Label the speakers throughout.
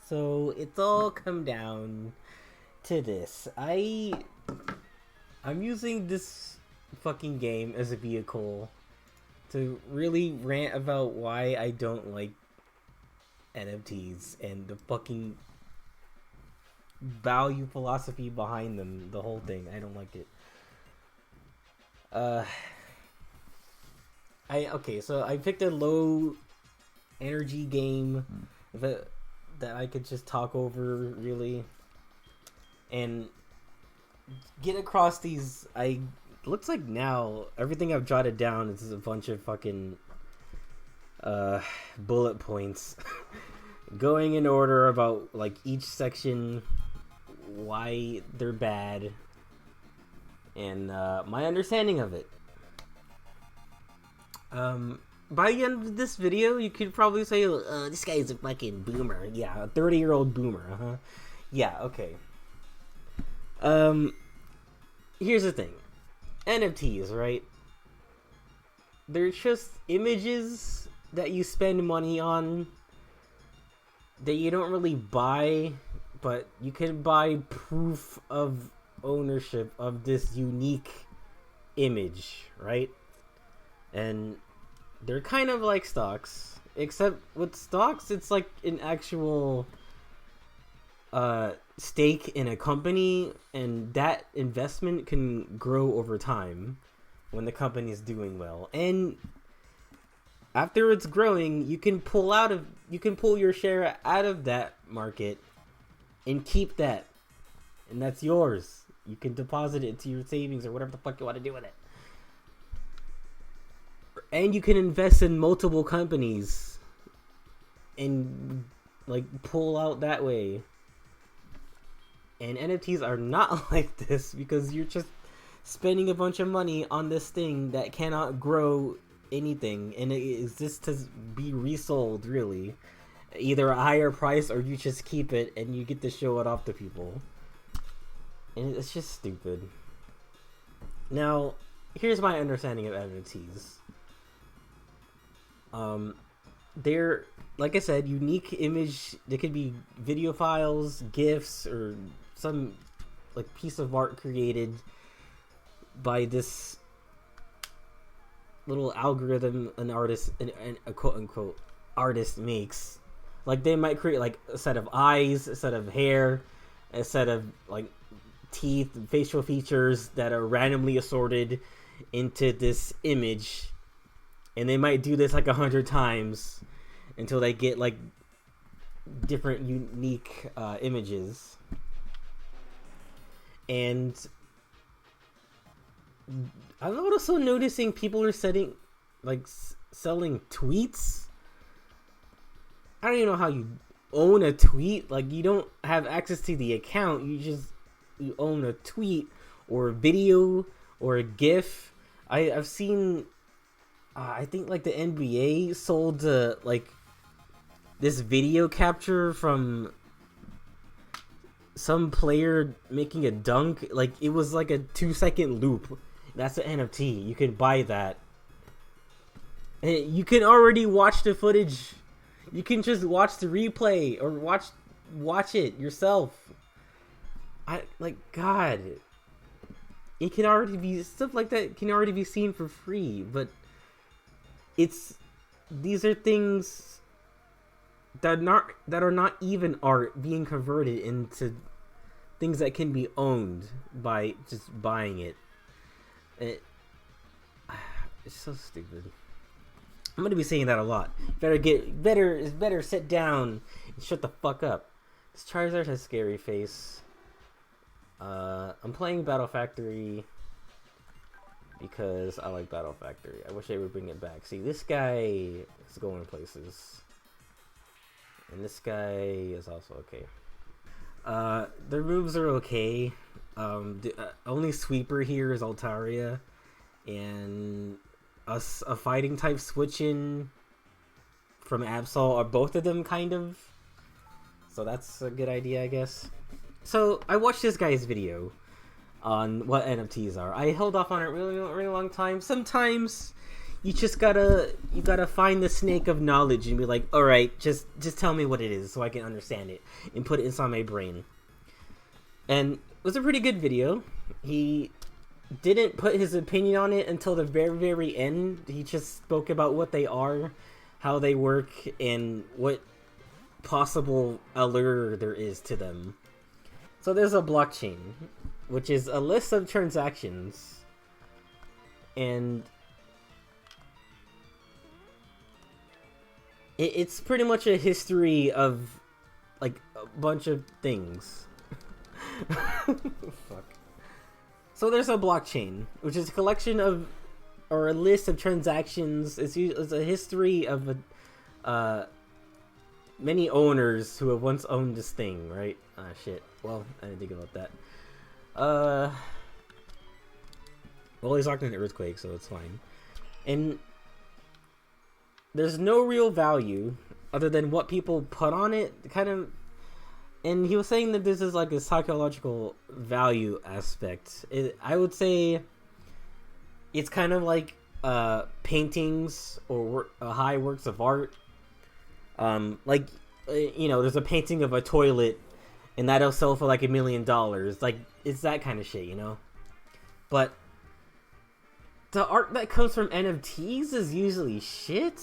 Speaker 1: So it's all come down to this. I'm using this fucking game as a vehicle to really rant about why I don't like NFTs and the fucking value philosophy behind them. The whole thing, I don't like it. Uh, so I picked a low energy game that I could just talk over really and get across these. Looks like now everything I've jotted down is a bunch of fucking bullet points going in order about like each section, why they're bad, and my understanding of it. By the end of this video, you could probably say, this guy's a fucking boomer. Yeah, a 30-year-old boomer, huh? Yeah, okay. Here's the thing. NFTs, right? They're just images that you spend money on that you don't really buy, but you can buy proof of ownership of this unique image, right? And they're kind of like stocks, except with stocks, it's like an actual stake in a company, and that investment can grow over time when the company is doing well. And after it's growing, you can pull your share out of that market and keep that, and that's yours. You can deposit it into your savings or whatever the fuck you want to do with it. And you can invest in multiple companies and like pull out that way. And NFTs are not like this because you're just spending a bunch of money on this thing that cannot grow anything, and it exists to be resold, really, either a higher price or you just keep it and you get to show it off to people. And it's just stupid. Now, here's my understanding of NFTs. They're, like I said, unique image. They could be video files, GIFs, or some like piece of art created by this little algorithm an artist, a quote unquote artist makes. Like they might create like a set of eyes, a set of hair, a set of like teeth, facial features that are randomly assorted into this image. And they might do this like 100 times until they get like different unique images. And I'm also noticing people are selling tweets. I don't even know how you own a tweet. Like, you don't have access to the account. You own a tweet or a video or a GIF. I've seen. I think like the NBA sold like this video capture from some player making a dunk. Like it was like a 2-second loop. That's an NFT. You can buy that. And you can already watch the footage. You can just watch the replay or watch it yourself. God. It can already be stuff like that can already be seen for free, but these are things that are not even art being converted into things that can be owned by just buying it. It's so stupid. I'm gonna be saying that a lot. Better sit down and shut the fuck up. This Charizard has a scary face. I'm playing Battle Factory because I like Battle Factory. I wish they would bring it back. See, this guy is going places. And this guy is also okay. Their moves are okay. The only sweeper here is Altaria. And a fighting type switch-in from Absol are both of them, kind of. So that's a good idea, I guess. So, I watched this guy's video on what NFTs are. I held off on it really long time. Sometimes you gotta find the snake of knowledge and be like, all right, just tell me what it is so I can understand it and put it inside my brain. And it was a pretty good video. He didn't put his opinion on it until the very, very end. He just spoke about what they are, how they work, and what possible allure there is to them. So there's a blockchain, which is a list of transactions, and it's pretty much a history of like a bunch of things. Fuck. So there's a blockchain, which is a collection of, or a list of transactions. It's a history of many owners who have once owned this thing, right? Ah, shit. Well, I didn't think about that. Well, he's talking an earthquake, so it's fine. And there's no real value other than what people put on it, kind of. And he was saying that this is like a psychological value aspect. I would say it's kind of like paintings or high works of art. Like, you know, there's a painting of a toilet and that'll sell for like $1 million. Like, it's that kind of shit, you know? But the art that comes from NFTs is usually shit.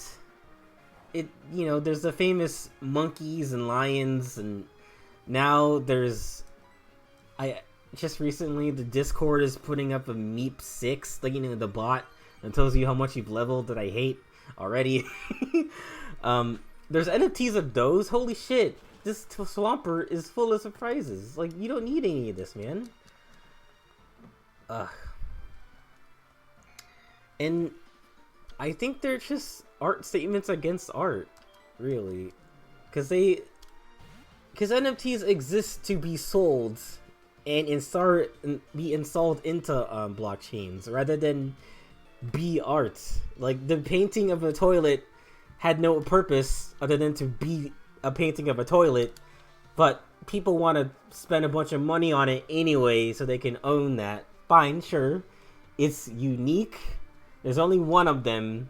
Speaker 1: You know, there's the famous monkeys and lions, and now there's, just recently the Discord is putting up a Meep 6, like, you know, the bot that tells you how much you've leveled that I hate already. There's NFTs of those. Holy shit, this Swamper is full of surprises. Like, you don't need any of this, man. Ugh. And I think they're just art statements against art, really. Because NFTs exist to be sold and be installed into blockchains rather than be art. Like, the painting of a toilet had no purpose other than to be a painting of a toilet, but people want to spend a bunch of money on it anyway so they can own that. Fine, sure. It's unique. There's only one of them.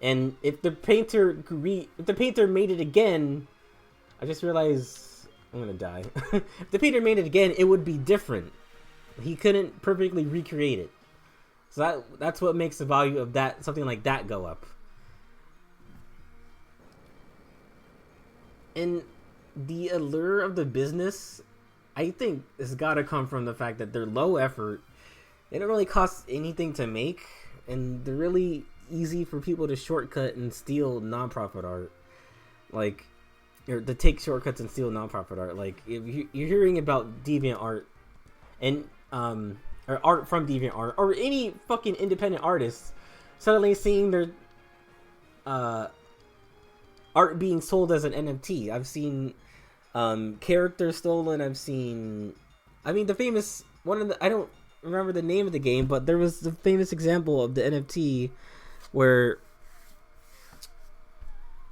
Speaker 1: And if the painter made it again, I just realized I'm gonna die. If the painter made it again, it would be different. He couldn't perfectly recreate it. So that's what makes the value of that, something like that, go up. And the allure of the business, I think, has got to come from the fact that they're low effort. They don't really cost anything to make, and they're really easy for people to shortcut and steal non-profit art. Like, or to take shortcuts and steal non-profit art. Like, if you're hearing about deviant art, and or art from deviant art, or any fucking independent artists suddenly seeing their art being sold as an NFT. I've seen characters stolen. I've seen, the famous one of the, I don't remember the name of the game, but there was the famous example of the NFT where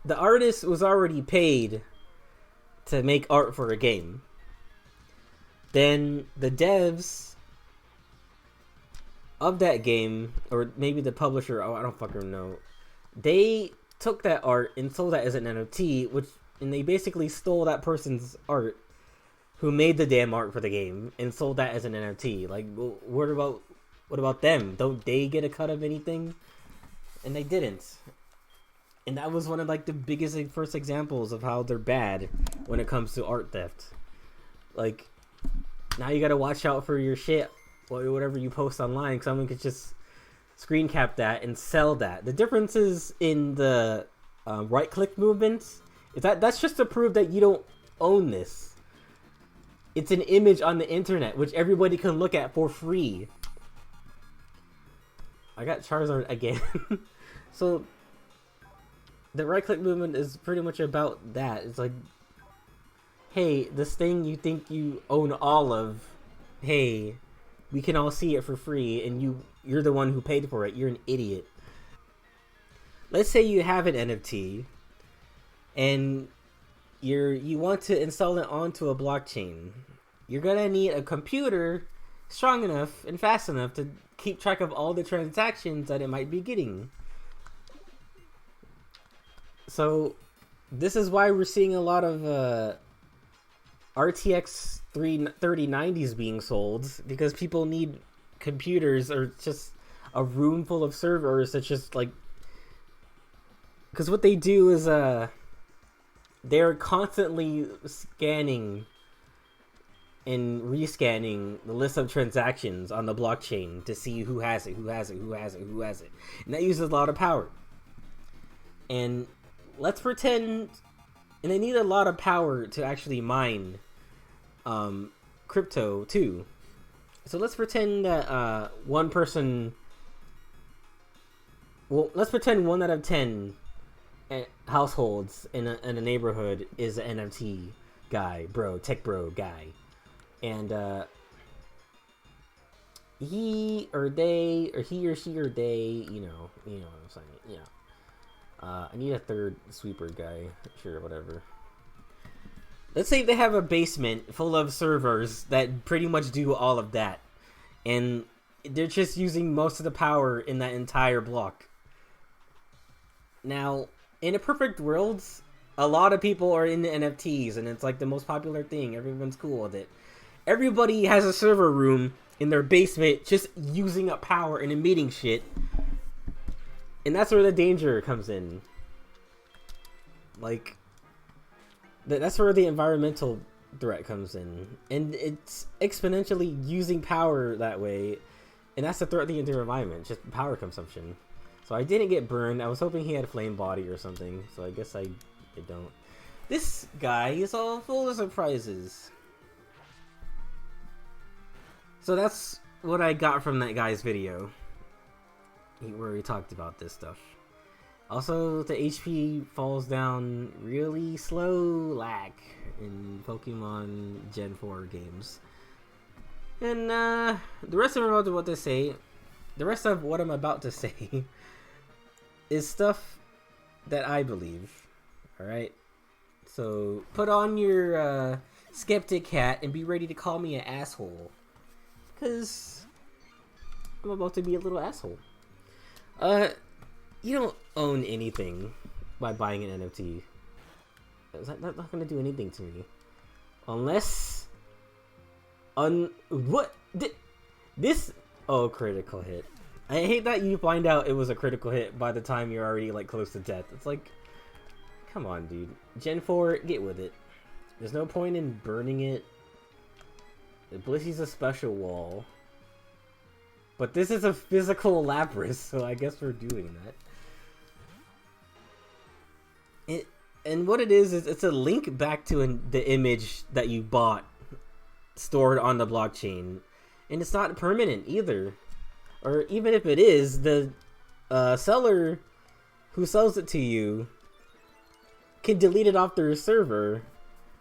Speaker 1: the artist was already paid to make art for a game. Then the devs of that game, or maybe the publisher, I don't fucking know, they took that art and sold that as an NFT, and they basically stole that person's art who made the damn art for the game and sold that as an NFT. Like, what about them? Don't they get a cut of anything? And they didn't. And that was one of like the biggest first examples of how they're bad when it comes to art theft. Like, now you gotta watch out for your shit or whatever you post online. Someone could just screen cap that and sell that. The difference is in the right click movement is that's just to prove that you don't own this. It's an image on the internet which everybody can look at for free. I got Charizard again. So the right click movement is pretty much about that. It's like, hey, this thing you think you own all of, hey, we can all see it for free, and you're the one who paid for it. You're an idiot. Let's say you have an NFT, and you want to install it onto a blockchain. You're gonna need a computer strong enough and fast enough to keep track of all the transactions that it might be getting. So this is why we're seeing a lot of RTX 3090s being sold, because people need computers or just a room full of servers that just like, because what they do is they're constantly scanning and rescanning the list of transactions on the blockchain to see who has it, and that uses a lot of power. And let's pretend, and they need a lot of power to actually mine crypto too. So let's pretend that one person, well, let's pretend 1 out of 10 households in a neighborhood is an NFT guy, tech bro guy, and he or she or they, you know what I'm saying, I need a third sweeper guy, sure, whatever. Let's say they have a basement full of servers that pretty much do all of that, and they're just using most of the power in that entire block. Now, in a perfect world, a lot of people are into NFTs, and it's like the most popular thing. Everyone's cool with it. Everybody has a server room in their basement just using up power and emitting shit. And that's where the danger comes in. Like, that's where the environmental threat comes in. And it's exponentially using power that way. And that's the threat to the entire environment, just power consumption. So I didn't get burned. I was hoping he had a flame body or something. So I guess I don't. This guy is all full of surprises. So that's what I got from that guy's video, where he talked about this stuff. Also, the HP falls down really slow lag in Pokemon Gen 4 games. And the rest of what I'm about to say is stuff that I believe. Alright? So put on your skeptic hat and be ready to call me an asshole. Because I'm about to be a little asshole. You don't own anything by buying an NFT. That's not going to do anything to me. Unless... This... Oh, critical hit. I hate that you find out it was a critical hit by the time you're already, like, close to death. It's like... Come on, dude. Gen 4, get with it. There's no point in burning it. Blissy's a special wall. But this is a physical Lapras, so I guess we're doing that. And what it is it's a link back to the image that you bought stored on the blockchain. And it's not permanent either. Or even if it is, the seller who sells it to you can delete it off their server.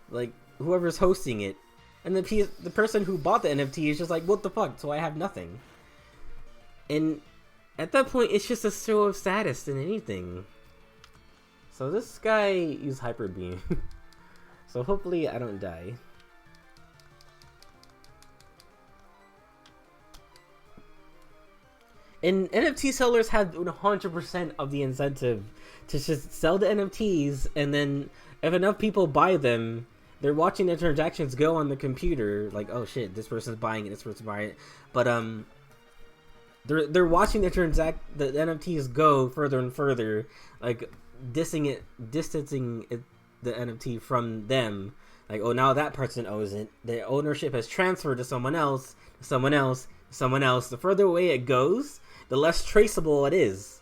Speaker 1: Like, whoever's hosting it. And the person who bought the NFT is just like, what the fuck? So I have nothing. And at that point, it's just a show of status than anything. So this guy used Hyper Beam. So hopefully I don't die. And NFT sellers have 100% of the incentive to just sell the NFTs, and then if enough people buy them, they're watching their transactions go on the computer, like, oh shit, this person's buying it, this person's buying it. But they're watching the NFTs go further and further, like distancing the NFT from them. Like, oh, now that person owns it. The ownership has transferred to someone else, someone else, someone else. The further away it goes, the less traceable it is.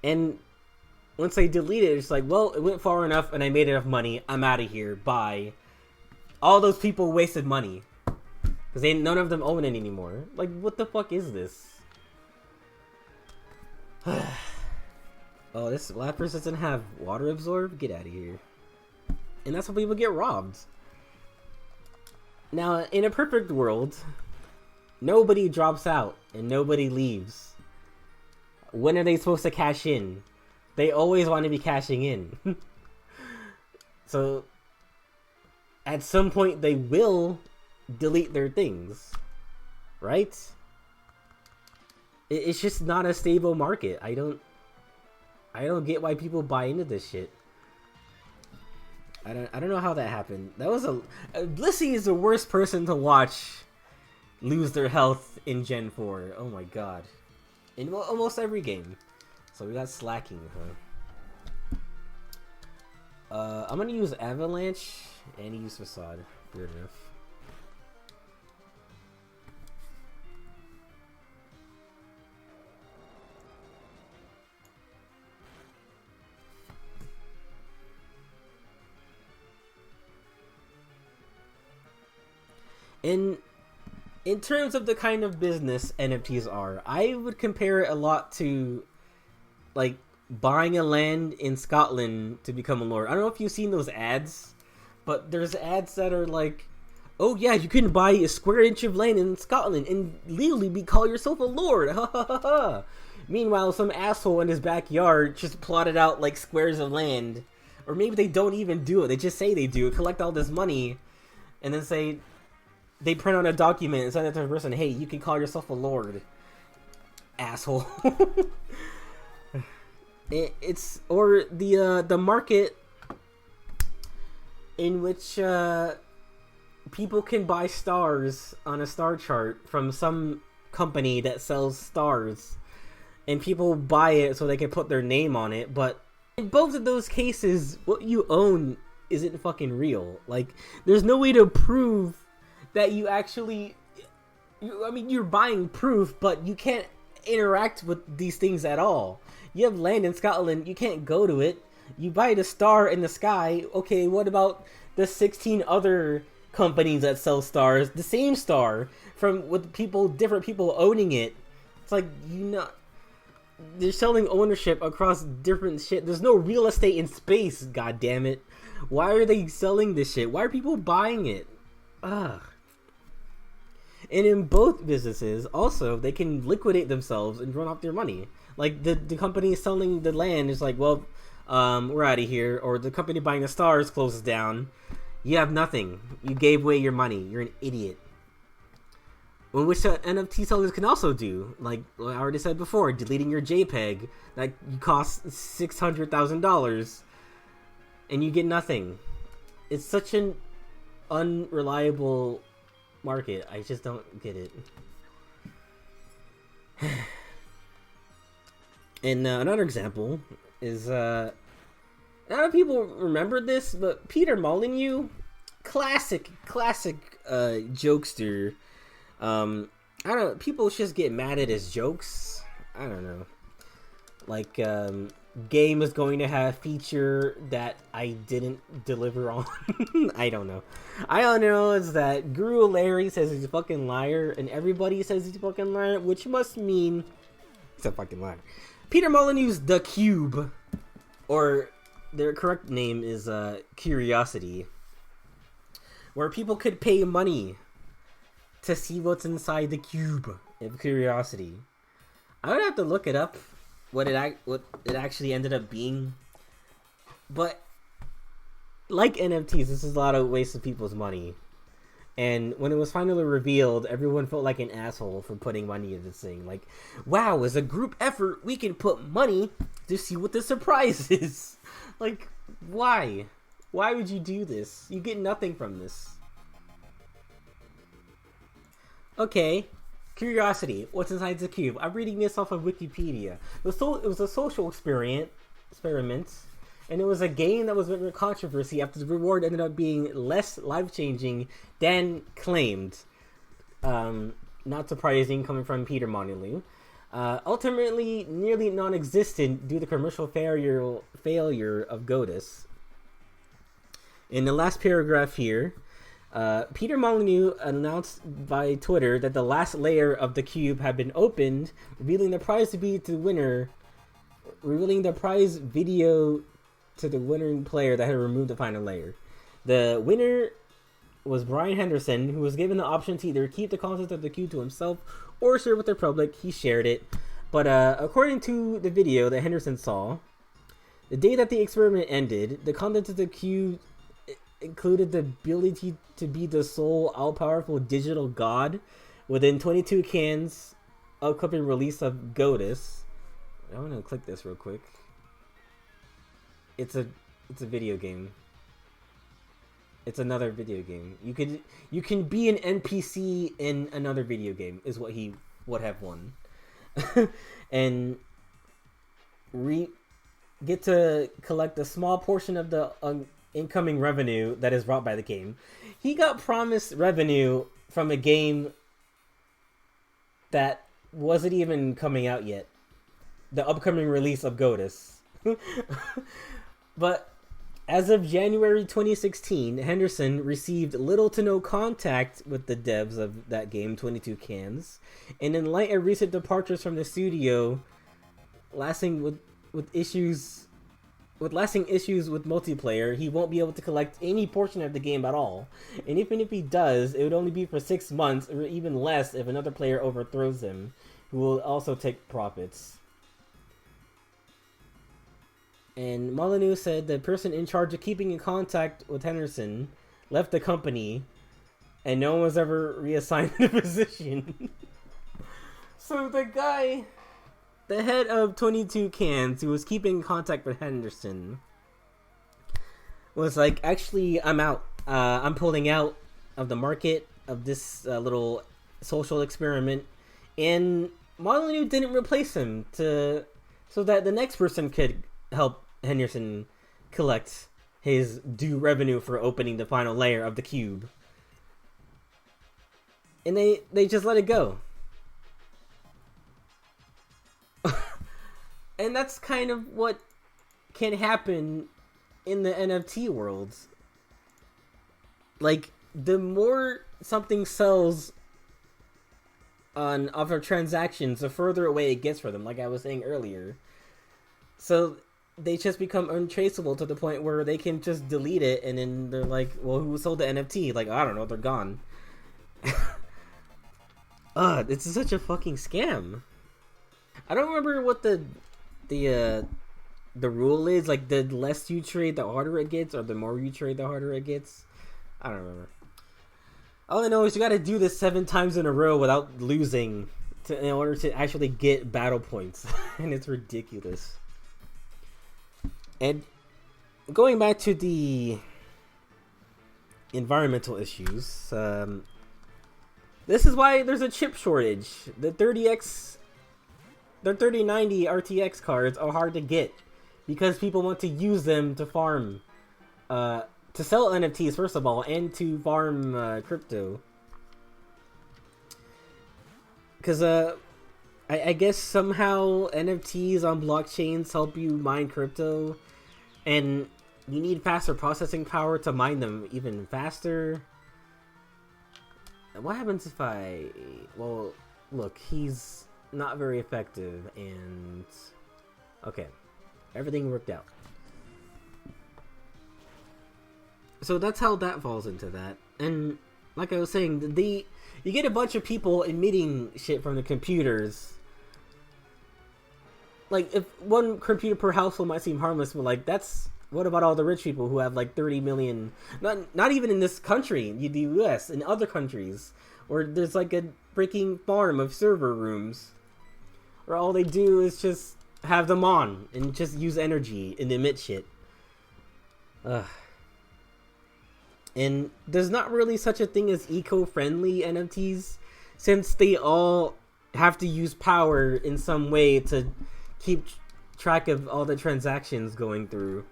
Speaker 1: And once they delete it, it's like, well, it went far enough and I made enough money. I'm out of here. Bye. All those people wasted money. Because none of them own it anymore. Like, what the fuck is this? Oh, this Lapras doesn't have water absorb? Get out of here. And that's how people get robbed. Now, in a perfect world, nobody drops out and nobody leaves. When are they supposed to cash in? They always want to be cashing in. So, at some point, they will delete their things. Right? It's just not a stable market. I don't get why people buy into this shit. I don't know how that happened. That was Blissey is the worst person to watch lose their health in Gen 4. Oh my god. In almost every game. So we got slacking, huh? I'm gonna use Avalanche and use Facade. Weird enough. In terms of the kind of business NFTs are, I would compare it a lot to like buying a land in Scotland to become a lord. I don't know if you've seen those ads, but there's ads that are like, oh yeah, you can buy a square inch of land in Scotland and legally call yourself a lord. Ha ha ha ha. Meanwhile, some asshole in his backyard just plotted out like squares of land, or maybe they don't even do it. They just say they do it, collect all this money, and then say they print out a document and send it to a person. Hey, you can call yourself a lord, asshole. It's or the market in which people can buy stars on a star chart from some company that sells stars, and people buy it so they can put their name on it. But in both of those cases, what you own isn't fucking real. Like, there's no way to prove that you actually, I mean, you're buying proof, but you can't interact with these things at all. You have land in Scotland, you can't go to it. You buy the star in the sky. Okay, what about the 16 other companies that sell stars? The same star with different people owning it. It's like, they're selling ownership across different shit. There's no real estate in space, god damn it. Why are they selling this shit? Why are people buying it? Ugh. And in both businesses, also, they can liquidate themselves and run off their money. Like, the company selling the land is like, well, we're out of here. Or the company buying the stars closes down. You have nothing. You gave away your money. You're an idiot. Which NFT sellers can also do. Like I already said before, deleting your JPEG. That costs $600,000. And you get nothing. It's such an unreliable market. I just don't get it. And another example is a lot of people remember this, but Peter Molyneux, classic jokester. I don't know, people just get mad at his jokes. I don't know. Like, game is going to have a feature that I didn't deliver on. I don't know. I all know is that Guru Larry says he's a fucking liar, and everybody says he's a fucking liar, which must mean he's a fucking liar. Peter Molyneux's The Cube, or their correct name is Curiosity, where people could pay money to see what's inside the cube of Curiosity. I would have to look it up, what it actually ended up being. But like NFTs, this is a lot of waste of people's money. And when it was finally revealed, everyone felt like an asshole for putting money into this thing. Like, wow, as a group effort, we can put money to see what the surprise is. Like, why? Why would you do this? You get nothing from this. Okay, Curiosity. What's inside the cube? I'm reading this off of Wikipedia. It was a social experiment, and it was a game that was under controversy after the reward ended up being less life-changing than claimed. Not surprising coming from Peter Molyneux. Ultimately, nearly non-existent due to commercial failure of Godus. In the last paragraph here, Peter Molyneux announced by Twitter that the last layer of the cube had been opened, revealing the prize video to the winning player that had removed the final layer. The winner was Brian Henderson, who was given the option to either keep the contents of the cube to himself or share with the public. He shared it. But according to the video that Henderson saw, the day that the experiment ended, the contents of the cube included the ability to be the sole all-powerful digital god within 22 cans upcoming release of Godus. I'm going to click this real quick. It's a video game. It's another video game. You can be an NPC in another video game is what he would have won. And get to collect a small portion of the incoming revenue that is brought by the game. He got promised revenue from a game that wasn't even coming out yet. The upcoming release of Godus. But as of January 2016, Henderson received little to no contact with the devs of that game, 22 Cans. And in light of recent departures from the studio, lasting issues with multiplayer, he won't be able to collect any portion of the game at all. And even if he does, it would only be for 6 months, or even less if another player overthrows him, who will also take profits. And Molyneux said the person in charge of keeping in contact with Henderson left the company, and no one was ever reassigned to the position. So the guy, the head of 22 Cans, who was keeping in contact with Henderson, was like, actually, I'm out. I'm pulling out of the market of this little social experiment. And Molyneux didn't replace him so that the next person could help Henderson collect his due revenue for opening the final layer of the cube. And they just let it go. And that's kind of what can happen in the NFT world. Like, the more something sells on other transactions, the further away it gets for them, like I was saying earlier. So they just become untraceable to the point where they can just delete it, and then they're like, well, who sold the NFT? Like, I don't know, they're gone. It's such a fucking scam. I don't remember what the rule is. Like, the less you trade, the harder it gets, or the more you trade, the harder it gets. I don't remember. All I know is you gotta do this 7 times in a row without losing in order to actually get battle points. And it's ridiculous. And going back to the environmental issues, this is why there's a chip shortage. The 3090 RTX cards are hard to get because people want to use them to farm, to sell NFTs first of all, and to farm crypto. Because I guess somehow NFTs on blockchains help you mine crypto, and you need faster processing power to mine them even faster. What happens if well, look, he's not very effective, and okay, everything worked out. So that's how that falls into that. And like I was saying, you get a bunch of people emitting shit from the computers. Like, if one computer per household might seem harmless, but like, what about all the rich people who have like 30 million, not even in this country, the US, in other countries, where there's like a freaking farm of server rooms where all they do is just have them on and just use energy and emit shit. Ugh. And there's not really such a thing as eco-friendly NFTs, since they all have to use power in some way to keep track of all the transactions going through.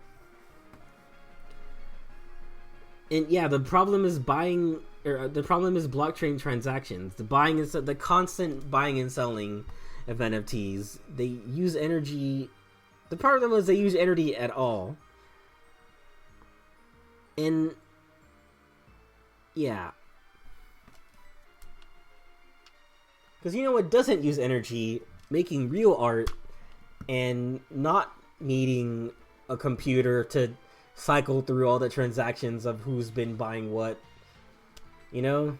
Speaker 1: And yeah, the problem is blockchain transactions. The constant buying and selling of NFTs. They use energy. The problem is they use energy at all. And yeah. Because you know what doesn't use energy? Making real art and not needing a computer to cycle through all the transactions of who's been buying what. You know?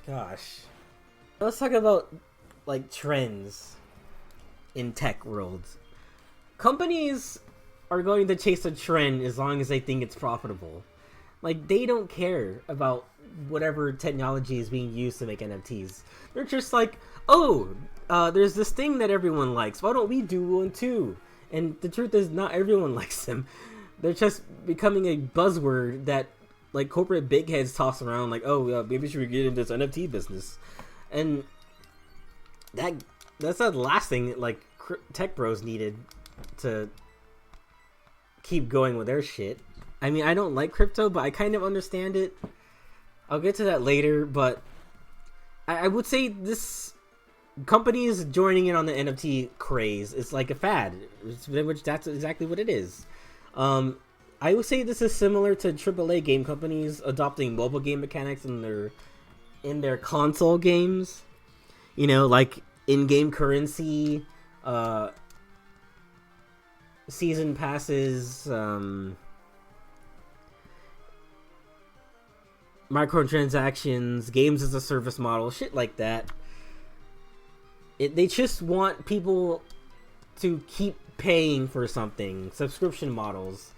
Speaker 1: Gosh. Let's talk about, like, trends in tech worlds. Companies are going to chase a trend as long as they think it's profitable. Like, they don't care about whatever technology is being used to make NFTs. They're just like, oh, there's this thing that everyone likes. Why don't we do one too? And the truth is, not everyone likes them. They're just becoming a buzzword that, like, corporate big heads toss around, like, oh, maybe we should get into this NFT business. And that's the last thing, like, tech bros needed to keep going with their shit. I mean, I don't like crypto, but I kind of understand it. I'll get to that later, but I would say this companies joining in on the NFT craze is like a fad, which that's exactly what it is. I would say this is similar to AAA game companies adopting mobile game mechanics in their console games. You know, like in-game currency, season passes, microtransactions, games as a service model, shit like that. They just want people to keep paying for something. Subscription models.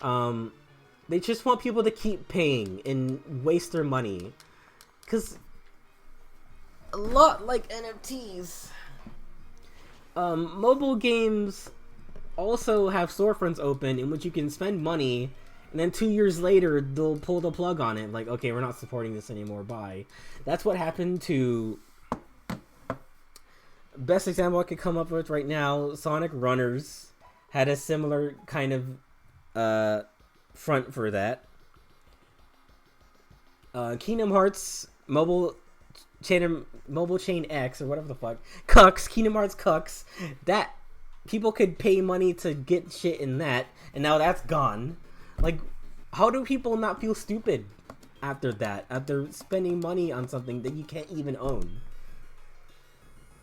Speaker 1: They just want people to keep paying and waste their money. Because a lot like NFTs, mobile games also have storefronts open in which you can spend money, and then 2 years later they'll pull the plug on it. Like, okay, we're not supporting this anymore, bye. That's what happened to... Best example I could come up with right now, Sonic Runners had a similar kind of front for that. Kingdom Hearts Mobile Chain X, or whatever the fuck, Cucks, Kingdom Hearts Cucks, that people could pay money to get shit in that, and now that's gone. Like, how do people not feel stupid after that, after spending money on something that you can't even own?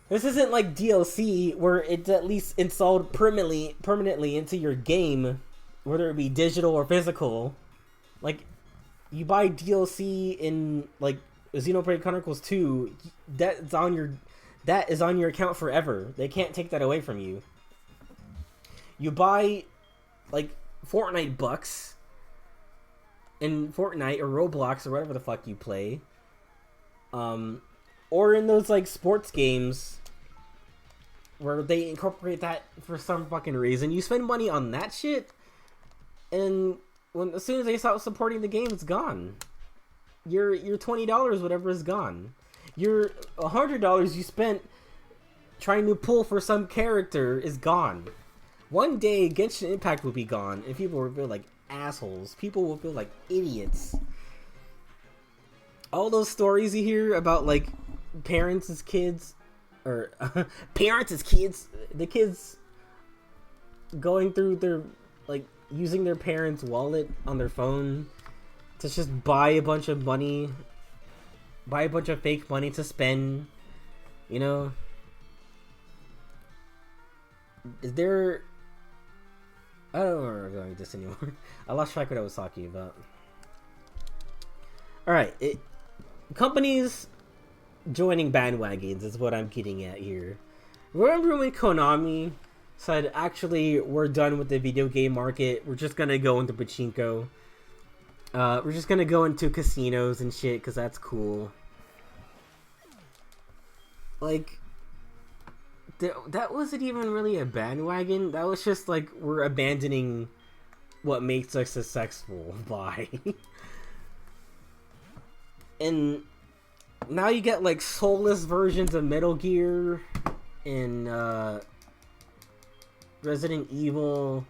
Speaker 1: This isn't like DLC, where it's at least installed permanently into your game, whether it be digital or physical. Like, you buy DLC in, like, Xenoblade Chronicles 2, that is on your account forever. They can't take that away from you. You buy, like, Fortnite bucks in Fortnite or Roblox or whatever the fuck you play. Or in those, like, sports games where they incorporate that for some fucking reason. You spend money on that shit, and as soon as they stop supporting the game, it's gone. Your $20, whatever, is gone. Your $100 you spent trying to pull for some character is gone. One day, Genshin Impact will be gone, and people will feel like assholes. People will feel like idiots. All those stories you hear about, like, parents as kids, or parents as kids, the kids going through their, like, using their parents' wallet on their phone to just buy a bunch of money, buy a bunch of fake money to spend, you know? Is there... I don't know where we're going with this anymore. I lost track of what I was talking about. Alright, companies joining bandwagons is what I'm getting at here. Remember when Konami said, actually, we're done with the video game market, we're just gonna go into pachinko. We're just gonna go into casinos and shit, because that's cool. Like, that wasn't even really a bandwagon. That was just like, we're abandoning what makes us successful. Bye. And now you get, like, soulless versions of Metal Gear and Resident Evil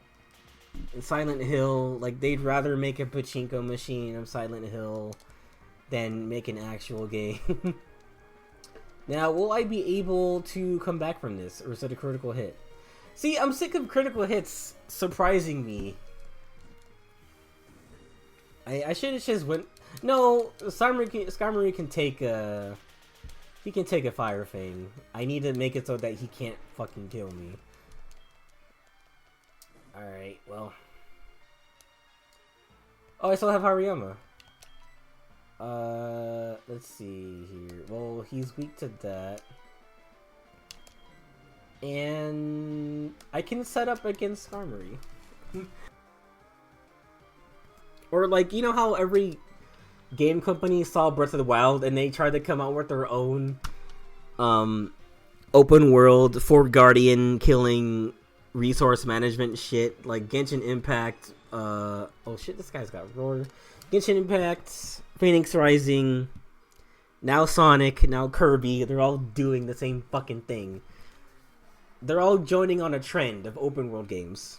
Speaker 1: and Silent Hill. Like, they'd rather make a pachinko machine of Silent Hill than make an actual game. Now, will I be able to come back from this, or is it a critical hit? See, I'm sick of critical hits surprising me. I should have just went... No, Skarmory can take a... He can take a Fire Fang. I need to make it so that he can't fucking kill me. Alright, well... Oh, I still have Hariyama. Let's see here. Well, he's weak to that. And I can set up against Skarmory. Or, like, you know how every game company saw Breath of the Wild and they tried to come out with their own open world, Fort Guardian killing resource management shit like Genshin Impact. Oh shit, this guy's got roar. Genshin Impact, Phoenix Rising, now Sonic, now Kirby. They're all doing the same fucking thing. They're all joining on a trend of open world games.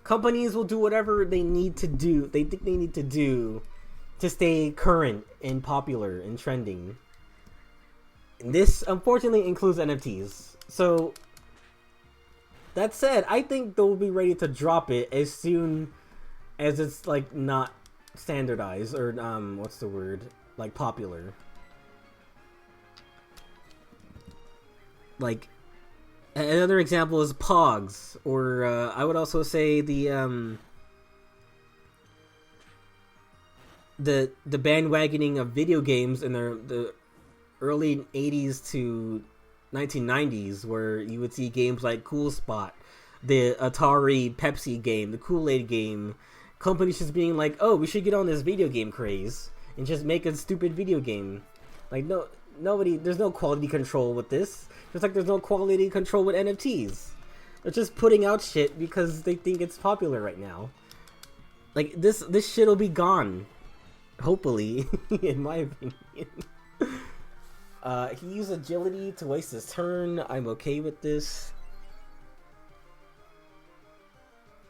Speaker 1: Companies will do whatever they need to do. They think they need to do to stay current and popular and trending. And this unfortunately includes NFTs. So that said, I think they'll be ready to drop it as soon as it's like not standardized or what's the word? Like popular. Like another example is Pogs, or I would also say the bandwagoning of video games in the early 80s to 1990s, where you would see games like Cool Spot, the Atari Pepsi game, the Kool-Aid game, companies just being like, oh, we should get on this video game craze and just make a stupid video game. Like, there's no quality control with this. Just like there's no quality control with NFTs. They're just putting out shit because they think it's popular right now. Like, this shit'll be gone. Hopefully, in my opinion. He used agility to waste his turn. I'm okay with this.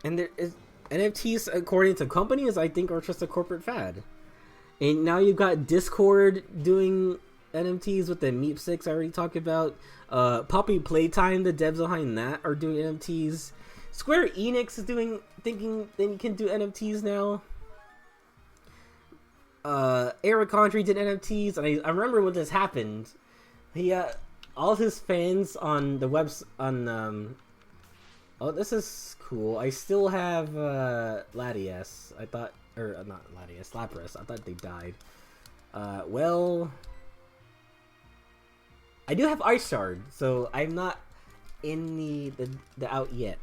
Speaker 1: And there is NFTs, according to companies, I think are just a corporate fad. And now you've got Discord doing NFTs with the Meep 6 I already talked about. Poppy Playtime, the devs behind that, are doing NFTs. Square Enix is thinking they can do NFTs now. Eric Andre did NFTs, and I remember when this happened. He all his fans on the webs on oh, this is cool. I still have Latias. I thought, or not Latias, Lapras. I thought they died. Well, I do have Ice Shard, so I'm not in the out yet.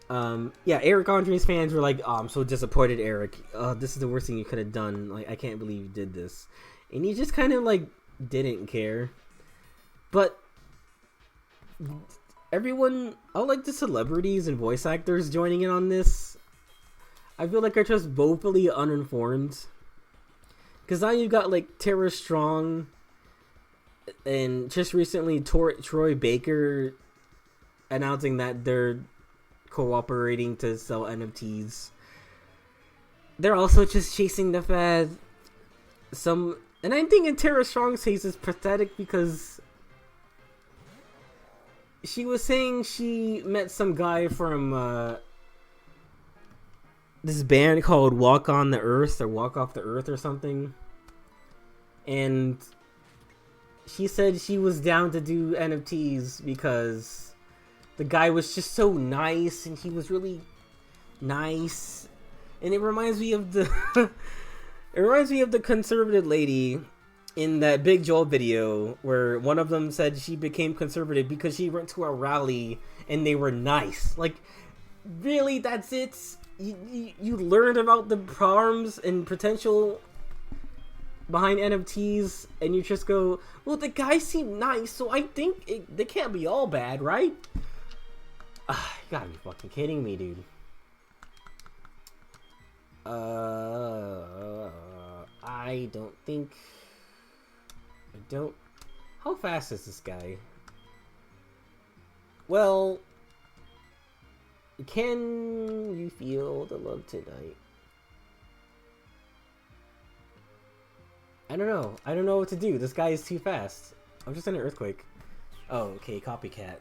Speaker 1: Yeah, Eric Andre's fans were like, oh, I'm so disappointed, Eric. This is the worst thing you could have done. Like, I can't believe you did this. And he just kind of, like, didn't care. But everyone, all, like, the celebrities and voice actors joining in on this, I feel like are just woefully uninformed. Because now you've got, like, Tara Strong and just recently Troy Baker announcing that they're cooperating to sell NFTs. They're also just chasing the fad. And I think in Tara Strong's case is pathetic because she was saying she met some guy from this band called Walk on the Earth or Walk Off the Earth or something, and she said she was down to do NFTs because the guy was just so nice, and he was really nice. And it reminds me of the conservative lady in that Big Joel video where one of them said she became conservative because she went to a rally and they were nice. Like, really, that's it? You learned about the problems and potential behind NFTs, and you just go, well, the guy seemed nice, so I think they can't be all bad, right? You gotta be fucking kidding me, dude. I don't. How fast is this guy? Well, can you feel the love tonight? I don't know. I don't know what to do. This guy is too fast. I'm just in an earthquake. Oh, okay, copycat.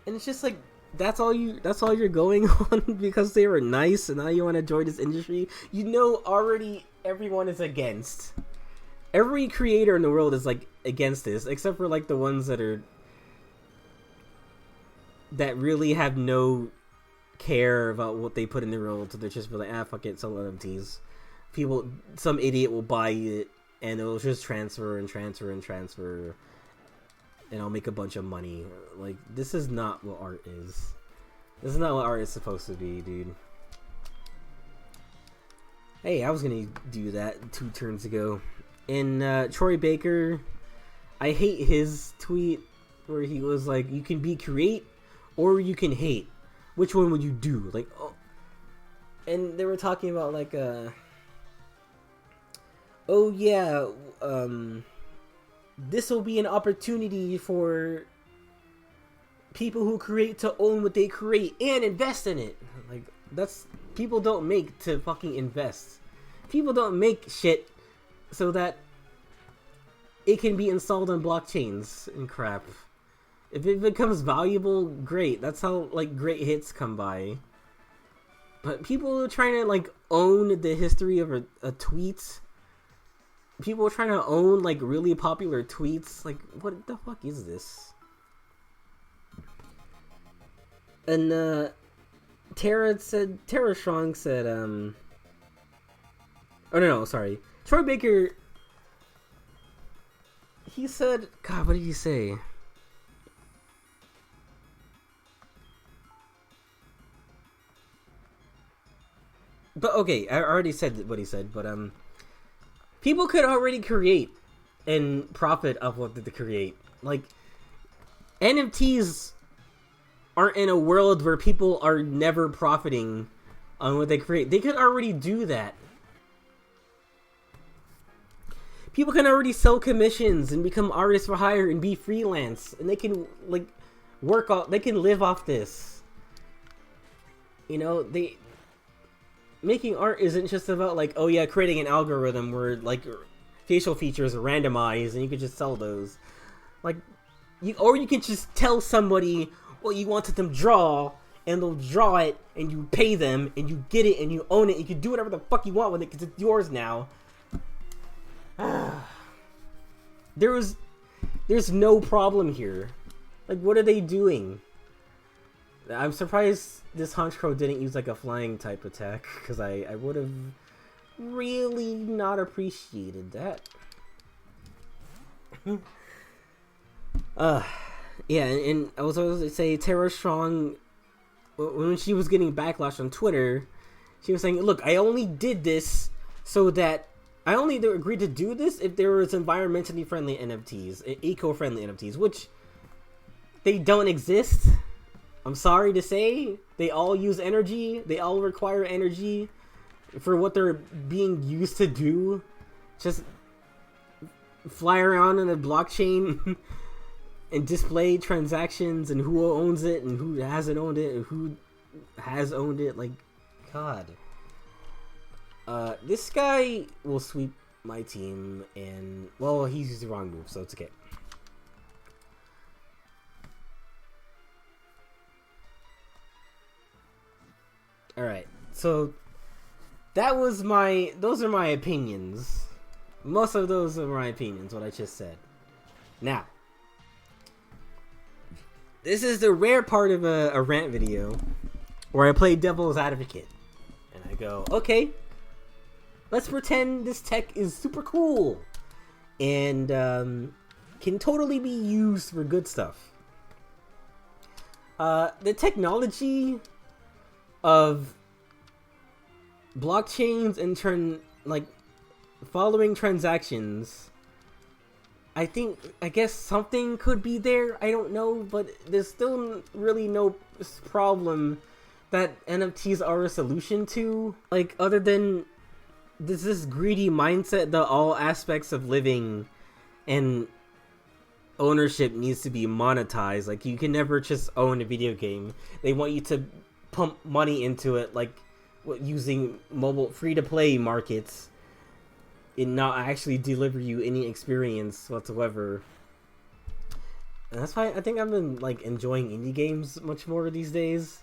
Speaker 1: And it's just like, that's all you're going on because they were nice and now you want to join this industry. You know already everyone is against. Every creator in the world is like against this, except for like the ones that really have no care about what they put in their world, so they're just like, fuck it, sell NFTs. Some idiot will buy it and it'll just transfer and I'll make a bunch of money. Like, this is not what art is. This is not what art is supposed to be, dude. Hey, I was gonna do that 2 turns ago. And Troy Baker, I hate his tweet. where he was like, you can be create or you can hate. Which one would you do? Like, oh. And they were talking about like, oh yeah, this will be an opportunity for people who create to own what they create and invest in it. Like, that's, people don't make to fucking invest. People don't make shit so that it can be installed on blockchains and crap. If it becomes valuable, great. That's how, like, great hits come by. But people are trying to, like, own the history of a tweet. People are trying to own, like, really popular tweets. Like, what the fuck is this? And, Tara Strong said, oh, no, sorry. Troy Baker, he said, God, what did he say? But, okay, I already said what he said, but, people could already create and profit off what they create. Like, NFTs aren't in a world where people are never profiting on what they create. They could already do that. People can already sell commissions and become artists for hire and be freelance, and they can, like, they can live off this. You know, making art isn't just about, like, oh yeah, creating an algorithm where, like, facial features are randomized and you can just sell those. Like, or you can just tell somebody what you wanted them to draw, and they'll draw it, and you pay them, and you get it, and you own it. You can do whatever the fuck you want with it because it's yours now. There's no problem here. Like, what are they doing? I'm surprised this Honchkrow didn't use, like, a flying type attack, because I would have really not appreciated that. Yeah, and I was going to say, Tara Strong, when she was getting backlash on Twitter, she was saying, look, I only did this so that I only agreed to do this if there was environmentally friendly NFTs, eco-friendly NFTs, which they don't exist. I'm sorry to say, they all use energy. They all require energy for what they're being used to do. Just fly around in a blockchain and display transactions and who owns it and who hasn't owned it and who has owned it. Like, God. This guy will sweep my team, and, well, he's used the wrong move, so it's okay. Alright, so those are my opinions. Most of those are my opinions, what I just said. Now, this is the rare part of a rant video where I play devil's advocate. And I go, okay, let's pretend this tech is super cool and can totally be used for good stuff. The technology of blockchains and following transactions, I guess something could be there. I don't know, but there's still really no problem that NFTs are a solution to. Like, other than this greedy mindset that all aspects of living and ownership needs to be monetized. Like, you can never just own a video game. They want you to pump money into it, like using mobile free-to-play markets, and not actually deliver you any experience whatsoever. And that's why I think I've been, like, enjoying indie games much more these days,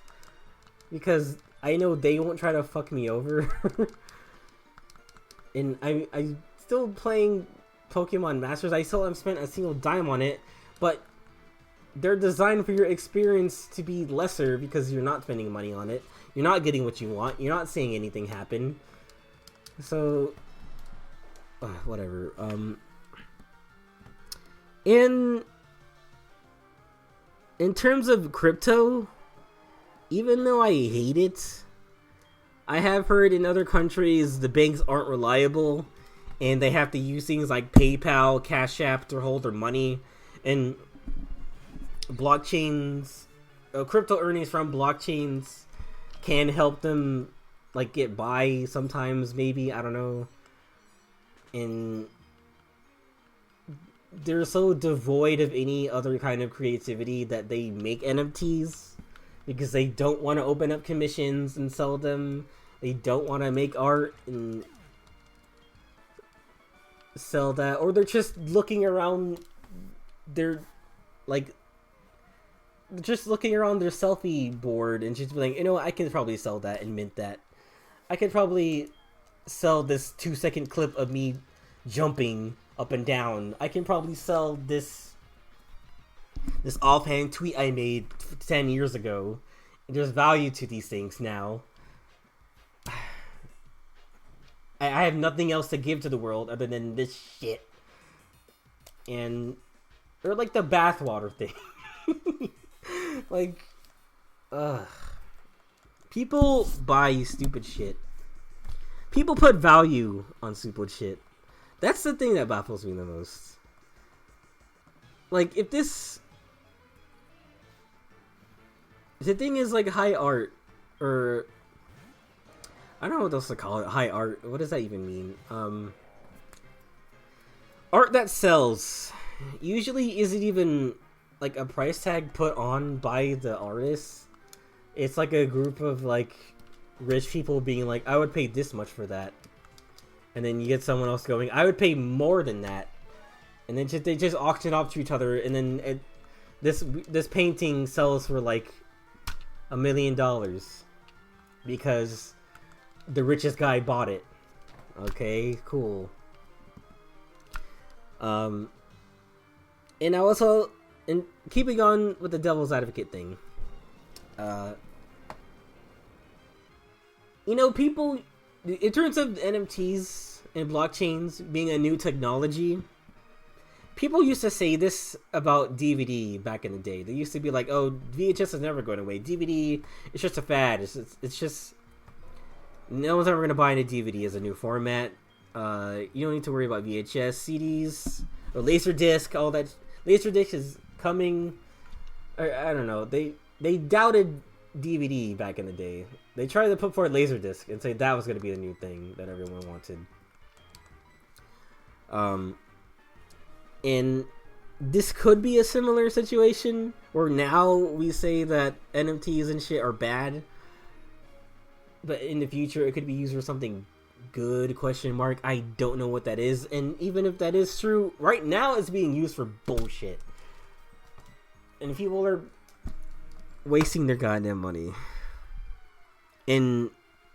Speaker 1: because I know they won't try to fuck me over. And I'm still playing Pokemon Masters. I still haven't spent a single dime on it, but they're designed for your experience to be lesser because you're not spending money on it. You're not getting what you want. You're not seeing anything happen. So, whatever. In terms of crypto, even though I hate it, I have heard in other countries the banks aren't reliable and they have to use things like PayPal, Cash App to hold their money. And blockchains, crypto earnings from blockchains can help them like get by sometimes, maybe, I don't know. And they're so devoid of any other kind of creativity that they make NFTs because they don't want to open up commissions and sell them. They don't want to make art and sell that, or they're just looking around their like just looking around their selfie board and just be like, you know, I can probably sell that and mint that. I could probably sell this 2-second clip of me jumping up and down. I can probably sell this offhand tweet I made 10 years ago. There's value to these things now. I have nothing else to give to the world other than this shit. And they're like the bathwater thing. Like, people buy stupid shit. People put value on stupid shit. That's the thing that baffles me the most. Like, if the thing is like high art, or I don't know what else to call it. High art. What does that even mean? Art that sells usually isn't even like a price tag put on by the artist. It's like a group of like rich people being like, I would pay this much for that. And then you get someone else going, I would pay more than that. And then they just auction off to each other. And then this painting sells for like $1 million because the richest guy bought it. Okay, cool. And I also, and keeping on with the devil's advocate thing, you know, people, in terms of NFTs and blockchains being a new technology, people used to say this about DVD back in the day. They used to be like, oh, VHS is never going away. DVD, it's just a fad. It's just, no one's ever going to buy a DVD as a new format. You don't need to worry about VHS, CDs, or Laserdisc, all that. Laserdisc is coming, or I don't know. They doubted DVD back in the day. They tried to put forward Laserdisc and say that was going to be the new thing that everyone wanted. And this could be a similar situation where now we say that NFTs and shit are bad, but in the future it could be used for something good, ? I don't know what that is. And even if that is true, right now it's being used for bullshit. And people are wasting their goddamn money. And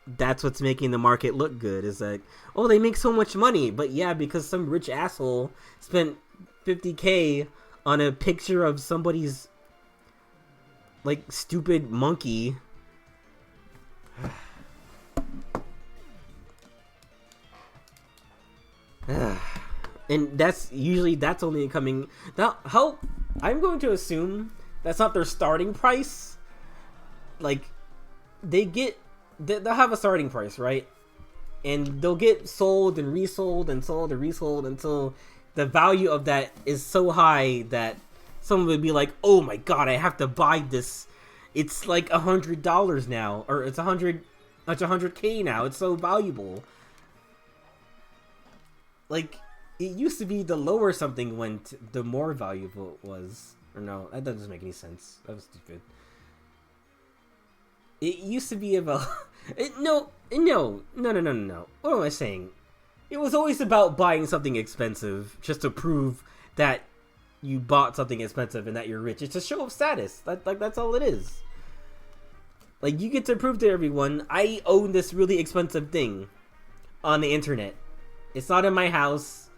Speaker 1: that's what's making the market look good, is like, oh, they make so much money. But yeah, because some rich asshole spent $50K on a picture of somebody's like stupid monkey. And that's only coming now. How I'm going to assume that's not their starting price. Like, they'll have a starting price, right? And they'll get sold and resold and sold and resold until the value of that is so high that someone would be like, oh my god, I have to buy this. It's like $100 now, or it's $100K now. It's so valuable. Like, it used to be the lower something went, the more valuable it was. Or no, that doesn't make any sense. That was stupid. It used to be about... No. What am I saying? It was always about buying something expensive just to prove that you bought something expensive and that you're rich. It's a show of status. That's all it is. Like, you get to prove to everyone, I own this really expensive thing on the internet. It's not in my house.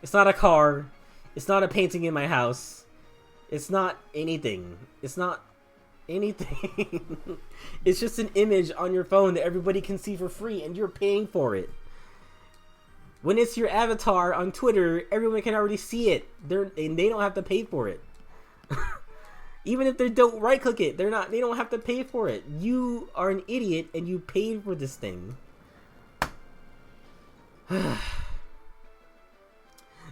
Speaker 1: It's not a car. It's not a painting in my house. It's not anything. It's not anything. It's just an image on your phone that everybody can see for free, and you're paying for it. When it's your avatar on Twitter, everyone can already see it. And they don't have to pay for it. Even if they don't right-click it, they don't have to pay for it. You are an idiot, and you paid for this thing.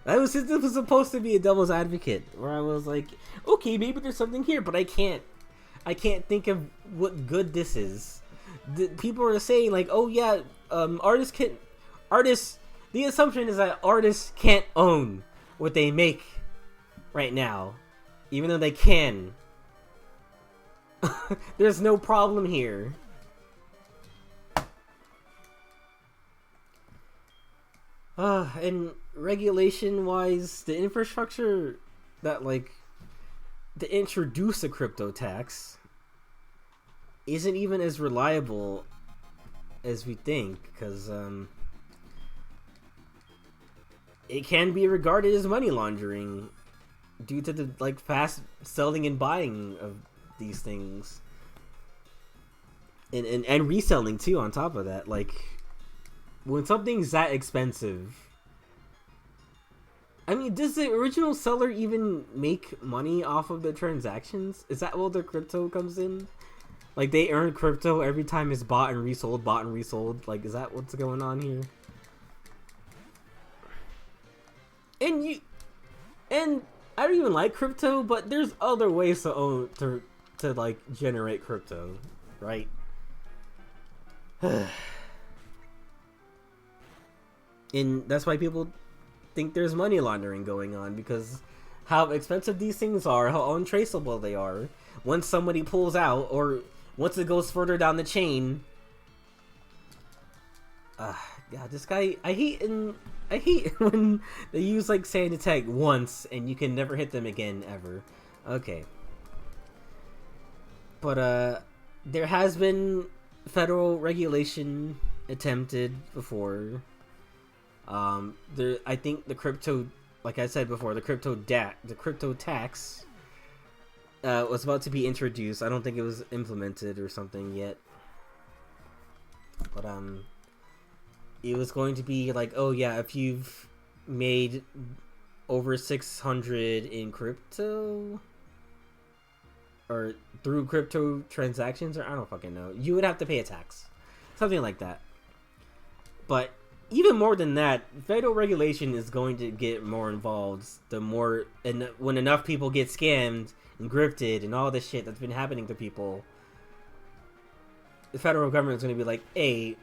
Speaker 1: This was supposed to be a devil's advocate, where I was like, okay, maybe there's something here, but I can't think of what good this is. People are saying like, oh yeah, artists. The assumption is that artists can't own what they make right now, even though they can. There's no problem here. And regulation-wise, the infrastructure that, like, to introduce a crypto tax isn't even as reliable as we think, because, it can be regarded as money laundering due to the, like, fast selling and buying of these things. And reselling, too, on top of that. Like, when something's that expensive, I mean, does the original seller even make money off of the transactions? Is that where the crypto comes in? Like, they earn crypto every time it's bought and resold. Like, is that what's going on here? And I don't even like crypto, but there's other ways to own to like generate crypto, right? And that's why people think there's money laundering going on, because how expensive these things are, how untraceable they are. Once somebody pulls out, or once it goes further down the chain, God, this guy, I hate when they use like sand attack once and you can never hit them again ever. Okay, but there has been federal regulation attempted before. I think the crypto, like I said before, the crypto tax was about to be introduced. I don't think it was implemented or something yet, but it was going to be like, oh yeah, if you've made over 600 in crypto or through crypto transactions, or I don't fucking know, you would have to pay a tax, something like that. But even more than that, federal regulation is going to get more involved when enough people get scammed and grifted and all this shit that's been happening to people. The federal government is going to be like, hey,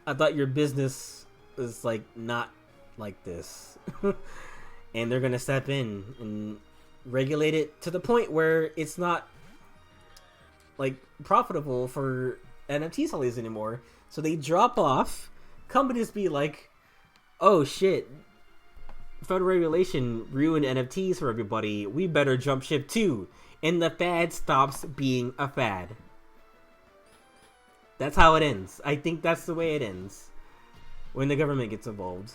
Speaker 1: I thought your business was like not like this. And they're going to step in and regulate it to the point where it's not like profitable for NFT sellers anymore. So they drop off. Companies be like, oh shit, federal regulation ruined NFTs for everybody, we better jump ship too. And the fad stops being a fad. That's how it ends. I think that's the way it ends when the government gets involved.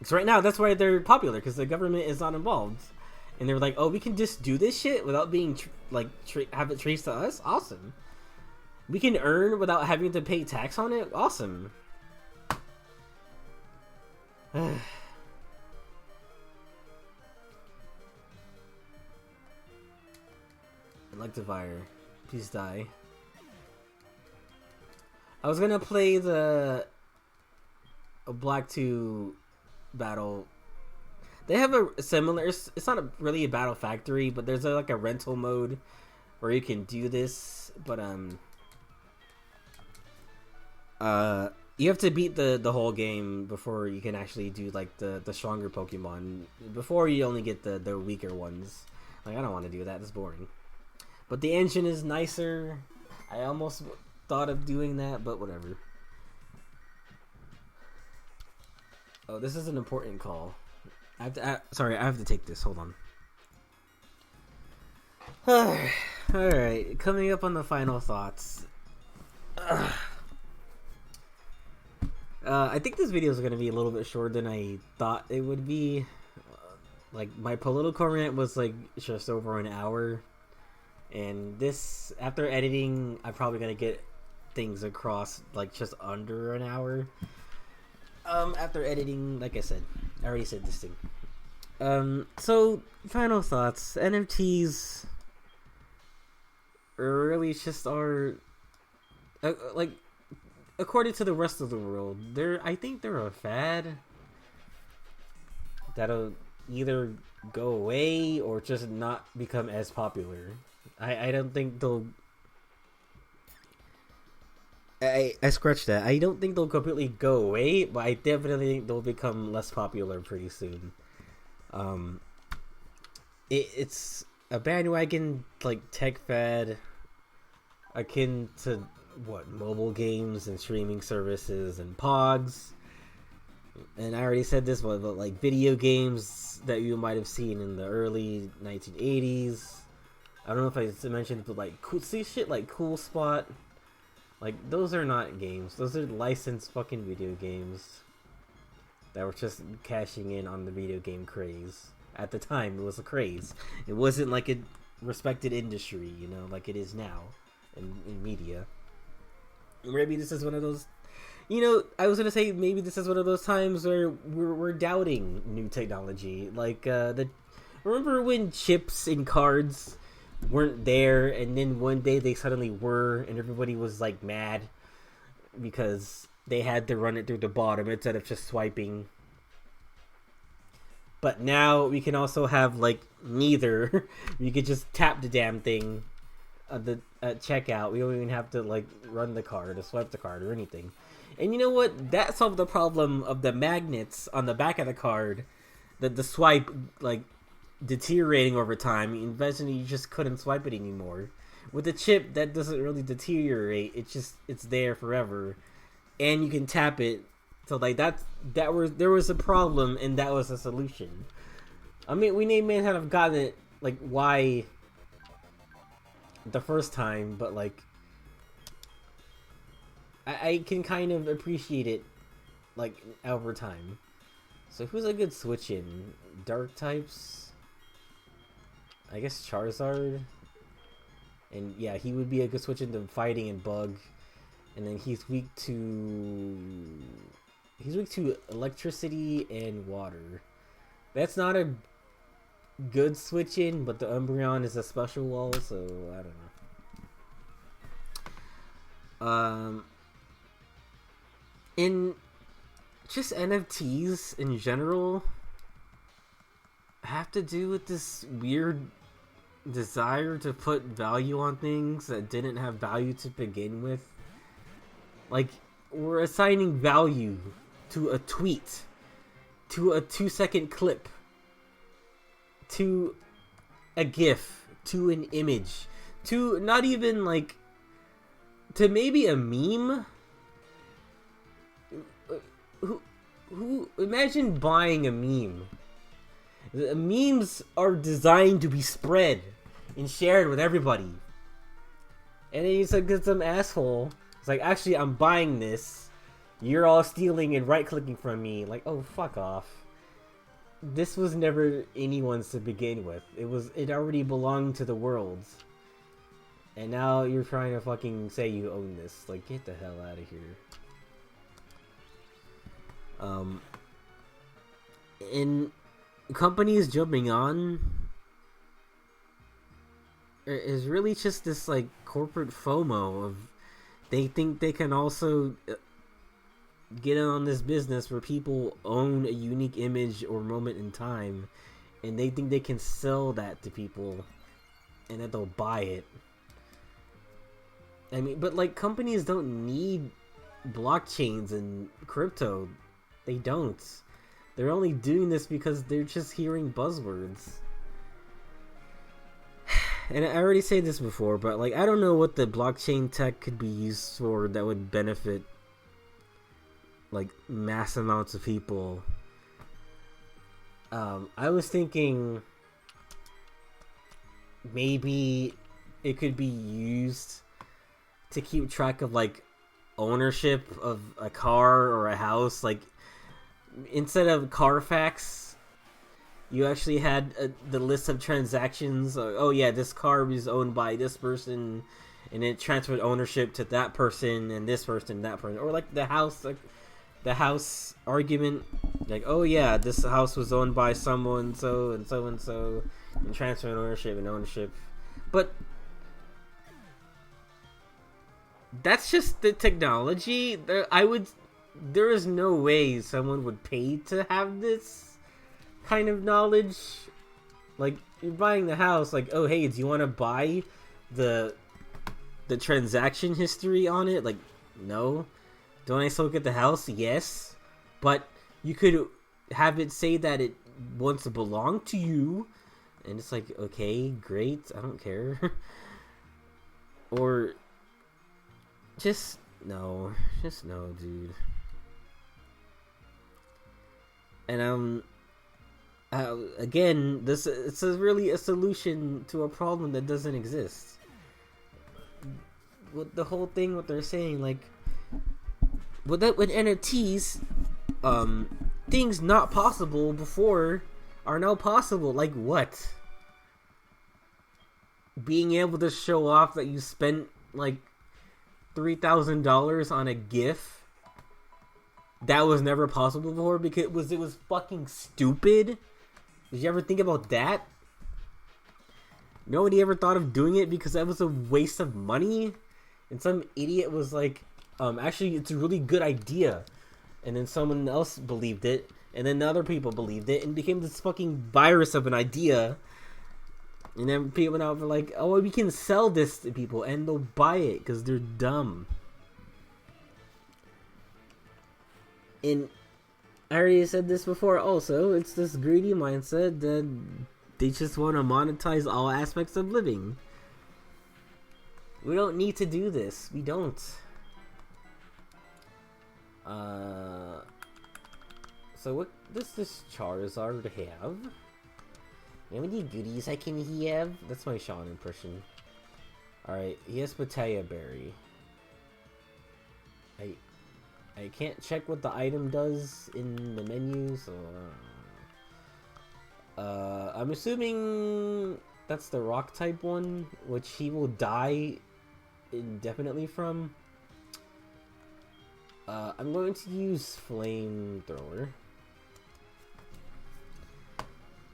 Speaker 1: So right now, that's why they're popular, because the government is not involved. And they're like, oh, we can just do this shit without being have it traced to us? Awesome. We can earn without having to pay tax on it? Awesome. Electivire, please die. I was gonna play a Black 2 battle. They have a similar, it's not really a battle factory, but there's like a rental mode where you can do this, but you have to beat the whole game before you can actually do like the stronger Pokemon. Before you only get the weaker ones. Like, I don't want to do that, it's boring. But the engine is nicer. I almost thought of doing that, but whatever. Oh, this is an important call. I have to take this. Hold on. Alright, coming up on the final thoughts. I think this video is going to be a little bit shorter than I thought it would be. Like, my political rant was like just over an hour. And this, after editing, I'm probably going to get things across like just under an hour. After editing, like I said, I already said this thing. So, final thoughts. NFTs really just are, like, according to the rest of the world, I think they're a fad. that'll either go away or just not become as popular. I don't think they'll. I scratched that. I don't think they'll completely go away, but I definitely think they'll become less popular pretty soon. It's a bandwagon like tech fad, akin to what mobile games and streaming services and pogs. And I already said this one, but like video games that you might have seen in the early 1980s. I don't know if I mentioned, but like see shit like Cool Spot. Like, those are not games. Those are licensed fucking video games that were just cashing in on the video game craze. At the time, it was a craze. It wasn't like a respected industry, you know, like it is now in media. Maybe this is one of those... You know, I was going to say maybe this is one of those times where we're doubting new technology. Like, remember when chips in cards weren't there, and then one day they suddenly were, and everybody was like mad because they had to run it through the bottom instead of just swiping. But now we can also have like neither. We could just tap the damn thing at checkout. We don't even have to like run the card or swipe the card or anything. And you know what? That solved the problem of the magnets on the back of the card, that the swipe like deteriorating over time. Eventually you just couldn't swipe it anymore. With a chip, that doesn't really deteriorate. It's there forever, and you can tap it. So like there was a problem, and that was a solution. I mean, we may not have gotten it like why the first time, but like I can kind of appreciate it like over time. So who's a good switch in? Dark types? I guess Charizard. And yeah, he would be a good switch into fighting and bug. And then he's weak to electricity and water. That's not a good switch in, but the Umbreon is a special wall, so I don't know. In just NFTs in general have to do with this weird desire to put value on things that didn't have value to begin with. Like, we're assigning value to a tweet, to a 2-second clip, to a GIF, to an image, to not even like, to maybe a meme. Who imagine buying a meme. Memes are designed to be spread and shared with everybody. And then you said, some asshole. It's like, actually, I'm buying this. You're all stealing and right-clicking from me. Like, oh, fuck off. This was never anyone's to begin with. It already belonged to the world. And now you're trying to fucking say you own this. Like, get the hell out of here. In companies jumping on is really just this like corporate FOMO of they think they can also get in on this business where people own a unique image or moment in time, and they think they can sell that to people and that they'll buy it. I mean, but like companies don't need blockchains and crypto. They don't. They're only doing this because they're just hearing buzzwords. And I already said this before, but like I don't know what the blockchain tech could be used for that would benefit like mass amounts of people. I was thinking maybe it could be used to keep track of like ownership of a car or a house. Like instead of Carfax, you actually had the list of transactions. Oh yeah, this car was owned by this person, and it transferred ownership to that person and this person, and that person. Or like the house argument. Like, oh yeah, this house was owned by someone so and so and so, and transferring ownership. But that's just the technology. There is no way someone would pay to have this kind of knowledge. Like, you're buying the house, like, oh, hey, do you want to buy the transaction history on it? Like, no. Don't I still get the house? Yes. But you could have it say that it once belonged to you. And it's like, okay, great, I don't care. Or just no, dude. And again, it's really a solution to a problem that doesn't exist. With the whole thing, what they're saying, like, with NFTs, things not possible before are now possible. Like what? Being able to show off that you spent like $3,000 on a GIF that was never possible before because it was fucking stupid. Did you ever think about that? Nobody ever thought of doing it because that was a waste of money, and some idiot was like, actually, it's a really good idea, and then someone else believed it, and then other people believed it, and it became this fucking virus of an idea. And then people now are like, oh, we can sell this to people, and they'll buy it because they're dumb. And I already said this before also, it's this greedy mindset that they just want to monetize all aspects of living. We don't need to do this. We don't. So what does this Charizard have? How many goodies I can have? That's my Sean impression. Alright, he has Pataya Berry. I can't check what the item does in the menu, so I'm assuming that's the rock type one, which he will die indefinitely from. I'm going to use Flamethrower.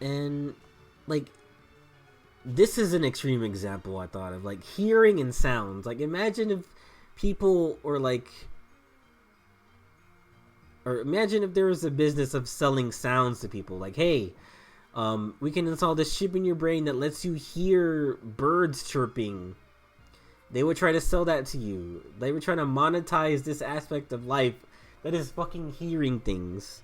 Speaker 1: And like, this is an extreme example I thought of, like hearing and sounds. Like, imagine if people imagine if there was a business of selling sounds to people. Like, hey, we can install this chip in your brain that lets you hear birds chirping. They would try to sell that to you. They were trying to monetize this aspect of life that is fucking hearing things.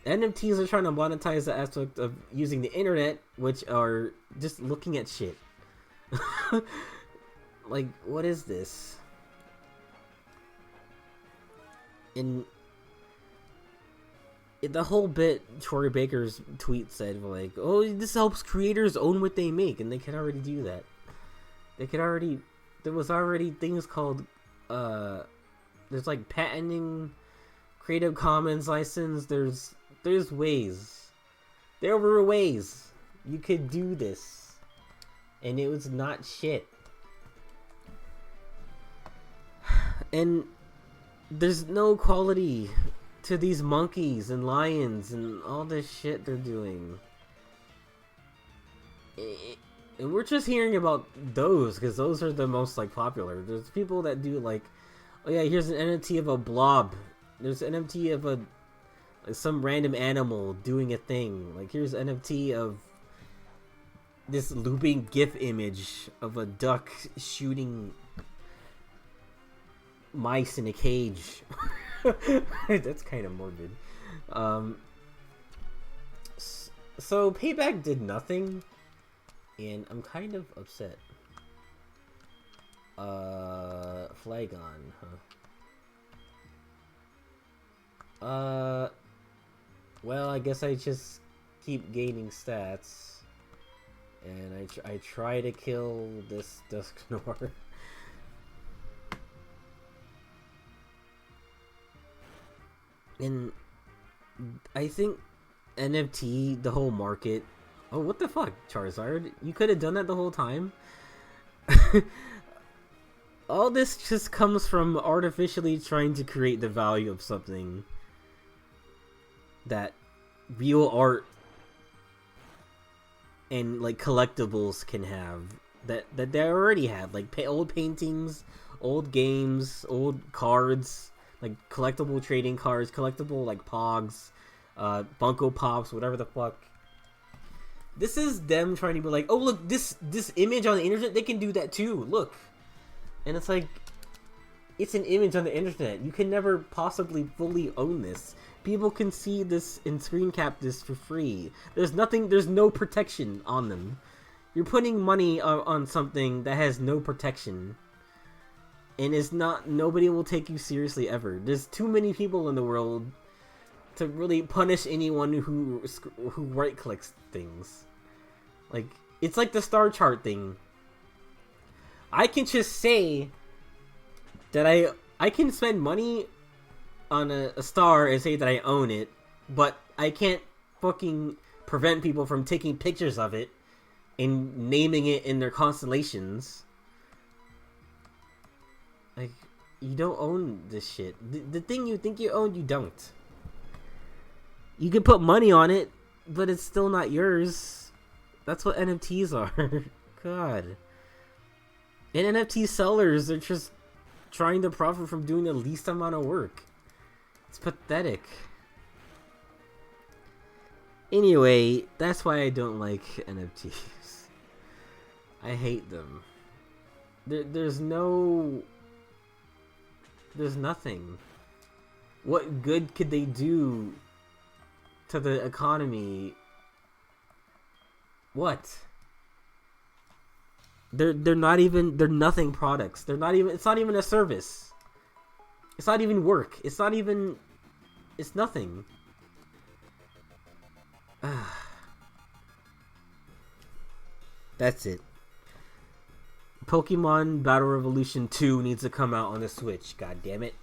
Speaker 1: NFTs are trying to monetize the aspect of using the internet, which are just looking at shit. Like, what is this? And the whole bit, Troy Baker's tweet said, like, oh, this helps creators own what they make, and they can already do that. There was already things called, there's like patenting, Creative Commons license, there's ways. There were ways you could do this, and it was not shit. And there's no quality to these monkeys and lions and all this shit they're doing. And we're just hearing about those because those are the most like popular. There's people that do like, oh yeah, here's an NFT of a blob. There's an NFT of some random animal doing a thing. Like, here's an NFT of this looping GIF image of a duck shooting mice in a cage. That's kind of morbid. So Payback did nothing, and I'm kind of upset. Flagon, huh? Well, I guess I just keep gaining stats, and I try to kill this Dusknoir. And I think NFT, the whole market. Oh, what the fuck, Charizard? You could have done that the whole time. All this just comes from artificially trying to create the value of something that real art and like collectibles can have that they already had, like old paintings, old games, old cards, like collectible trading cards, collectible like pogs, Funko Pops, whatever the fuck. This is them trying to be like, oh look, this image on the internet, they can do that too. Look, and it's like, it's an image on the internet. You can never possibly fully own this. People can see this and screen cap this for free. There's no protection on them. You're putting money on something that has no protection. And it's not, nobody will take you seriously ever. There's too many people in the world to really punish anyone who right clicks things. Like, it's like the star chart thing. I can just say that I can spend money on a star and say that I own it, but I can't fucking prevent people from taking pictures of it and naming it in their constellations. Like, you don't own this shit. The thing you think you own, you don't. You can put money on it, but it's still not yours. That's what NFTs are. God. And NFT sellers are just trying to profit from doing the least amount of work. It's pathetic. Anyway, that's why I don't like NFTs. I hate them. There's nothing. What good could they do to the economy? What? They're nothing products. It's not even a service. It's not even work. It's nothing. That's it. Pokemon Battle Revolution 2 needs to come out on the Switch. God damn it.